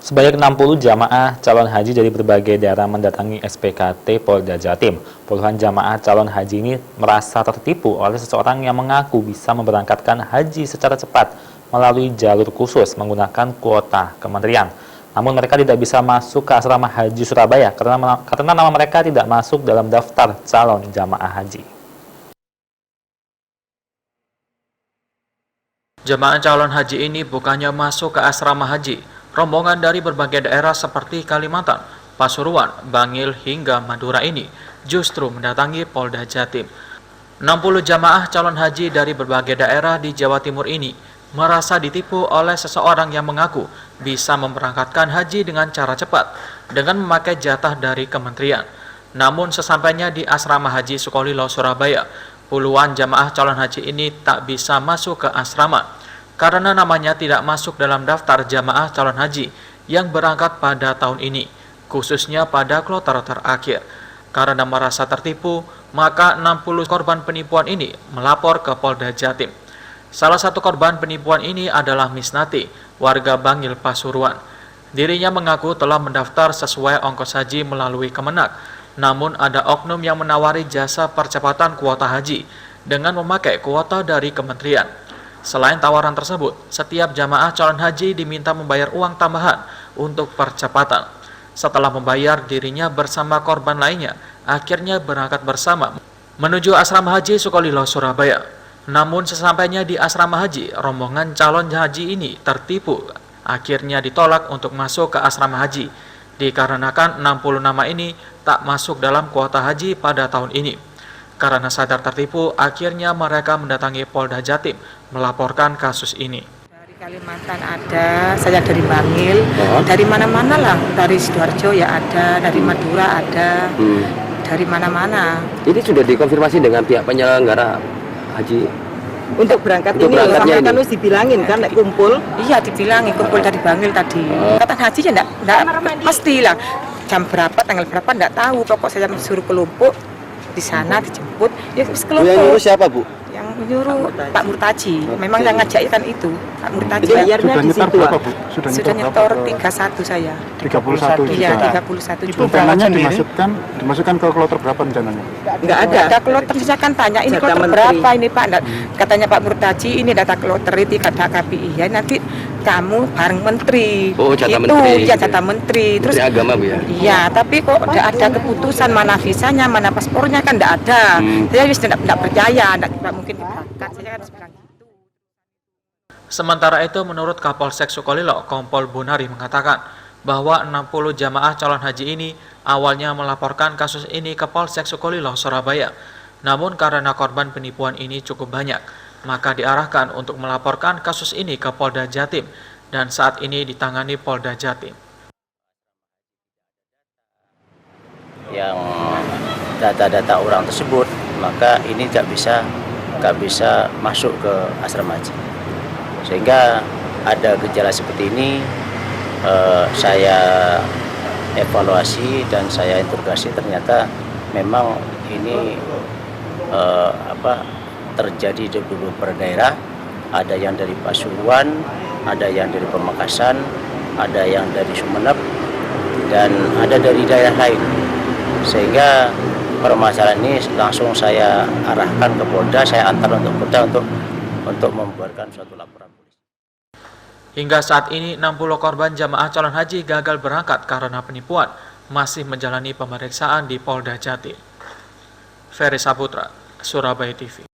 Sebanyak 60 jamaah calon haji dari berbagai daerah mendatangi SPKT Polda Jatim. Puluhan jamaah calon haji ini merasa tertipu oleh seseorang yang mengaku bisa memberangkatkan haji secara cepat melalui jalur khusus menggunakan kuota kementerian. Namun mereka tidak bisa masuk ke asrama haji Surabaya karena nama mereka tidak masuk dalam daftar calon jamaah haji. Jemaah calon haji ini bukannya masuk ke asrama haji. Rombongan dari berbagai daerah seperti Kalimantan, Pasuruan, Bangil, hingga Madura ini justru mendatangi Polda Jatim. 60 jamaah calon haji dari berbagai daerah di Jawa Timur ini merasa ditipu oleh seseorang yang mengaku bisa memberangkatkan haji dengan cara cepat dengan memakai jatah dari kementerian. Namun sesampainya di asrama haji Sukolilo, Surabaya, puluhan jamaah calon haji ini tak bisa masuk ke asrama karena namanya tidak masuk dalam daftar jamaah calon haji yang berangkat pada tahun ini, khususnya pada kloter terakhir. Karena merasa tertipu, maka 60 korban penipuan ini melapor ke Polda Jatim. Salah satu korban penipuan ini adalah Misnati, warga Bangil, Pasuruan. Dirinya mengaku telah mendaftar sesuai ongkos haji melalui Kemenak, namun ada oknum yang menawari jasa percepatan kuota haji dengan memakai kuota dari kementerian. Selain tawaran tersebut, setiap jamaah calon haji diminta membayar uang tambahan untuk percepatan. Setelah membayar, dirinya bersama korban lainnya akhirnya berangkat bersama menuju asrama haji Sukolilo, Surabaya. Namun sesampainya di asrama haji, rombongan calon haji ini tertipu. Akhirnya ditolak untuk masuk ke asrama haji, dikarenakan 60 nama ini tak masuk dalam kuota haji pada tahun ini. Karena sadar tertipu, akhirnya mereka mendatangi Polda Jatim melaporkan kasus ini. Dari Kalimantan ada, saya dari Bangil, dari mana-mana lah, dari Sidoarjo ya ada, dari Madura ada, dari mana-mana. Ini sudah dikonfirmasi dengan pihak penyelenggara haji? Untuk berangkatnya ini kan harus dibilangin kan, kumpul. Iya dibilangin, kumpul dari Bangil tadi. Kata haji ya enggak pasti lah, jam berapa, tanggal berapa enggak tahu, pokok saya suruh kelompok di sana dijemput ya kelompok. Yang nyuruh siapa, Bu? Yang menyuruh Pak Murtaji. Memang yang ngajak kan itu Pak Murtaji. Bayarnya di situ berapa, Bu? Sudah nyetor 31 saya. 31 Iya, juta. 31 Itu juta. dananya dimasukkan ke kloter berapa rencananya? Enggak ada kloter, saya kan tanya ini kloter berapa ini Pak. Katanya Pak Murtaji ini data kloter itu kata KPI ya nanti kamu bareng menteri. Oh, jatah itu, menteri. Ya jatah menteri. Terus Menteri Agama, Bu ya? Iya, tapi kok enggak ada keputusan mana visanya, mana paspornya kan enggak ada. Saya wis enggak percaya, enggak mungkin berangkat. Saya kan bilang gitu. Sementara itu, menurut Kapolsek Sukolilo, Kompol Bunari mengatakan bahwa 60 jamaah calon haji ini awalnya melaporkan kasus ini ke Polsek Sukolilo, Surabaya. Namun karena korban penipuan ini cukup banyak, maka diarahkan untuk melaporkan kasus ini ke Polda Jatim dan saat ini ditangani Polda Jatim. Yang data-data orang tersebut, maka ini nggak bisa masuk ke asrama haji. Sehingga ada gejala seperti ini, saya evaluasi dan saya interogasi, ternyata memang ini terjadi di beberapa daerah. Ada yang dari Pasuruan, ada yang dari Pamekasan, ada yang dari Sumeneb, dan ada dari daerah lain. Sehingga permasalahan ini langsung saya arahkan ke Polda, saya antar untuk Polda untuk membuatkan suatu laporan polisi. Hingga saat ini 60 korban jamaah calon haji gagal berangkat karena penipuan masih menjalani pemeriksaan di Polda Jatim. Ferry Saputra, Surabaya TV.